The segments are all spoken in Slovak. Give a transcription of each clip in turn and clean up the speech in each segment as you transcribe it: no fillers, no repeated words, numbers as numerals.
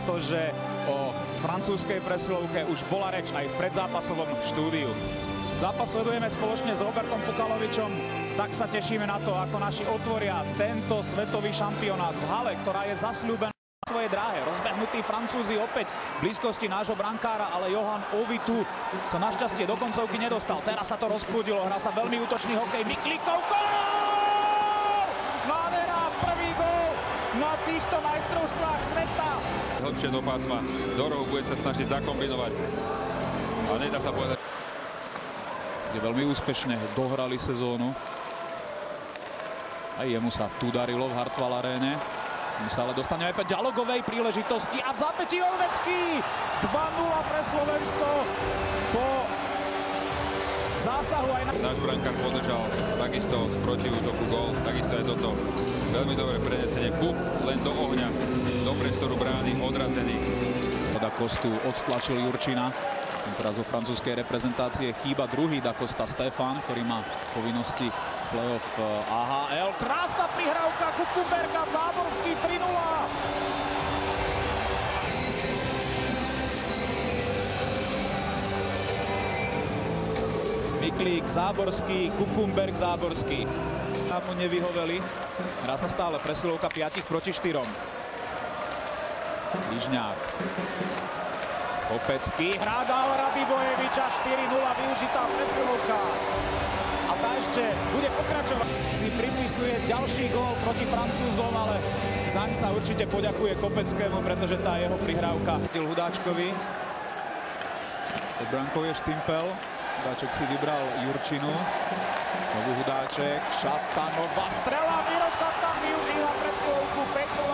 pretože o francúzskej presilovke už bola reč aj v predzápasovom štúdiu. Zápas sledujeme spoločne s Robertom Pukalovičom, tak sa tešíme na to, ako naši otvoria tento svetový šampionát v hale, ktorá je zasľúbená na svojej dráhe. Rozbehnutí Francúzi opäť v blízkosti nášho brankára, ale Johan Ovitu sa našťastie do koncovky nedostal. Teraz sa to rozprúdilo, hrá sa veľmi útočný hokej. Miklíkov gól! Nádhera, prvý gól na týchto majstrovstvách sveta. Hlbšie do pásma, do rohu bude sa snažiť zakombinovať, ale nedá sa povedať. Veľmi úspešne dohrali sezónu. Aj jemu sa tu darilo v Hartwall Aréne. My sa ale dostaneme po dialogovej príležitosti a v zápätí Olvecký. 2-0 pre Slovensko po zásahu aj na... Náš brankár podržal takisto z protiútoku gól, takisto aj toto. Veľmi dobré prenesenie, buk len do ohňa, do priestoru brány, odrazený. Da Costu odtlačil Jurčina. Teraz vo francúzskej reprezentácie chýba druhý Da Costa Stefan, ktorý má povinnosti play-off AHL. Krásna prihrávka Kukumberga, Záborský 3-0. Miklík, Záborský, Kukumberg, Záborský. Tam mu nevyhoveli. Hrá sa stále presilovka 5 proti 4. Ližňák. Kopecký hrá dal Radivojeviča, 4-0 využitá presilovka. A tá ešte bude pokračovať. Si pripisuje ďalší gól proti Francúzom, ale zaň sa určite poďakuje Kopeckému, pretože tá jeho prihrávka. Hudáčkovi. Pod brankou je Štimpel. Hudáček si vybral Jurčinu. Nový Hudáček, Šatanová strela, Miro Šatan využíva presilovku 5-0.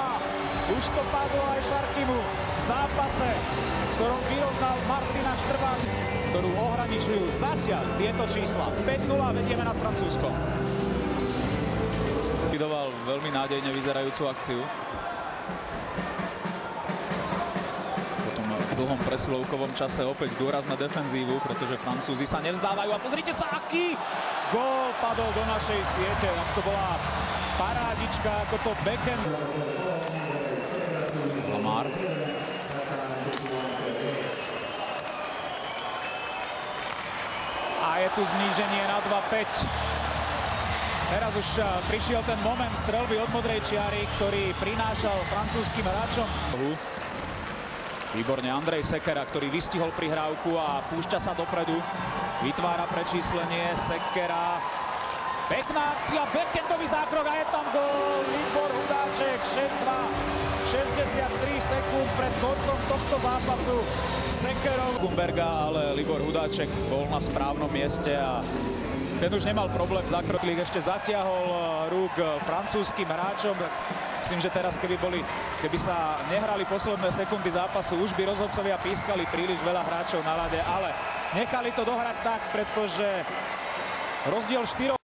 Už to padlo aj Šarkimu v zápase, v ktorom vyrovnal Martina Štrvák, ktorú ohraničujú zatiaľ tieto čísla. 5-0 vedieme nad Francúzskom. Vidoval veľmi nádejne vyzerajúcu akciu. Potom v dlhom presilovkovom čase opäť dôraz na defenzívu, pretože Francúzi sa nevzdávajú. A pozrite sa, aký gól padol do našej siete. To bola parádička, ako to Beckham. Lamar. A je tu zníženie na 2-5. Teraz už prišiel ten moment streľby od modrej čiary, ktorý prinášal francúzskym hráčom. Výborne Andrej Sekera, ktorý vystihol prihrávku a púšťa sa dopredu. Vytvára prečíslenie Sekera. Pekná akcia, backendový zákrok a je tam gól. Libor Hudáček, 6-2. 63 sekúnd pred koncom tohto zápasu Sekerov. Kumberga, ale Libor Hudáček bol na správnom mieste a ten už nemal problém v zákroklík. Ešte zatiahol rúk francúzskym hráčom. Myslím, že teraz, keby sa nehrali posledné sekundy zápasu, už by rozhodcovia pískali príliš veľa hráčov na ľade, ale nechali to dohrať tak, pretože rozdiel 4